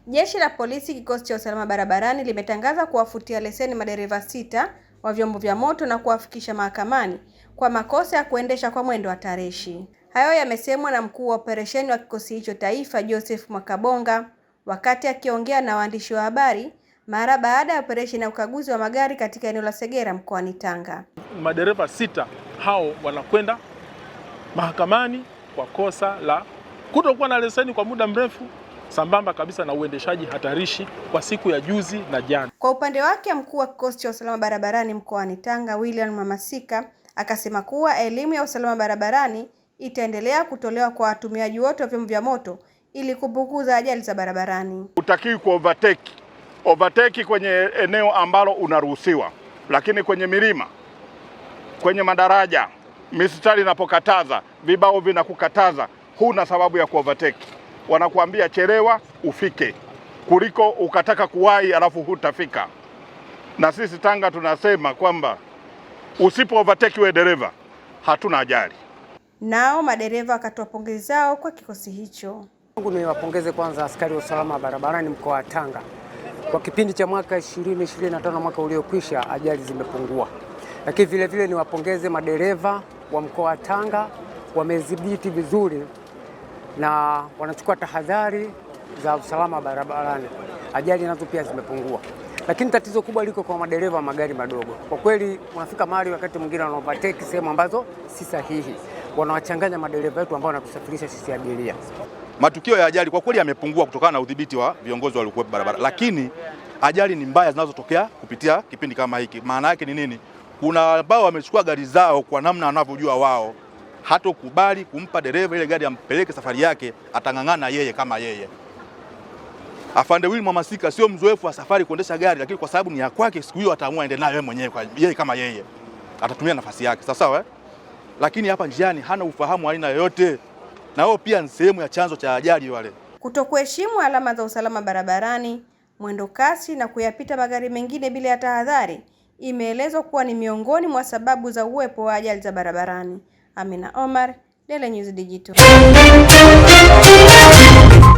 Jeshi la polisi kikosi cha usalama barabarani limetangaza kuwafutia leseni madereva 6 wa vyombo vya moto na kuwafikisha mahakamani kwa makosa ya kuendesha kwa mwendo hatarishi. Hayo yamesemwa na mkuu wa operesheni wa kikosi hicho taifa Joseph Mwakabonga wakati akiongea na waandishi wa habari mara baada ya operesheni ya ukaguzi wa magari katika eneo la Segera mkoani Tanga. Madereva 6 hao wanakwenda mahakamani kwa kosa la kutokuwa na leseni kwa muda mrefu sambamba kabisa na uendeshaji hatarishi kwa siku ya juzi na jana. Kwa upande wake mkuu wa kikosi cha usalama barabarani mkoani Tanga William Mamasika akasema kuwa elimu ya usalama barabarani itaendelea kutolewa kwa watumiaji wote wa vyombo vya moto ili kupunguza ajali za barabarani. Utakiwi ku overtake kwenye eneo ambalo unaruhusiwa, lakini kwenye milima, kwenye madaraja, mistari inapokataza, vibao vinakukataza, huna sababu ya ku overtake. Wanakuambia chelewa ufike kuliko ukataka kuwahi alafu hutafika. Na sisi Tanga tunasema kwamba usipo overtake we dereva hatuna ajali. Nao madereva wakatoa pongezi zao kwa kikosi hicho. Niwapongeze kwanza askari wa usalama barabarani mkoa wa Tanga. Kwa kipindi cha mwaka 2025 mwaka uliokwisha ajali zimepungua. Lakini vile vile niwapongeze madereva wa mkoa wa Tanga, wamedhibiti vizuri na wanachukua tahadhari za usalama barabarani. Ajali nazo pia zimepungua. Lakini tatizo kubwa liko kwa madereva wa magari madogo. Kwa kweli unafika mahali wakati mwingine wana overtake sehemu ambazo si sahihi. Wanawachanganya madereva wetu ambao wanatusafirisha sisi abiria. Matukio ya ajali kwa kweli yamepungua kutokana na udhibiti wa viongozi waliokuwepo barabara. Lakini ajali ni mbaya zinazotokea kupitia kipindi kama hiki. Maana yake ni nini? Kuna ambao wamechukua gari zao kwa namna wanavyojua wao. Hata kubali kumpa dereva ile gari ampeleke safari yake, atang'ang'ana yeye kama yeye. Afande William Mamasika sio mzoefu wa safari kuendesha gari, lakini kwa sababu ni ya kwake siku hiyo ataamua aende nayo yeye mwenyewe kwa yeye kama yeye. Atatumia nafasi yake. Sawa Lakini hapa njiani hana ufahamu aina yoyote. Na wao pia ni sehemu ya chanzo cha ajali wale. Kutokuheshimu alama za usalama barabarani, mwendo kasi na kuyapita magari mengine bila ya tahadhari imeelezwa kuwa ni miongoni mwa sababu za uwepo wa ajali za barabarani. Amina Omar, Daily News Digital.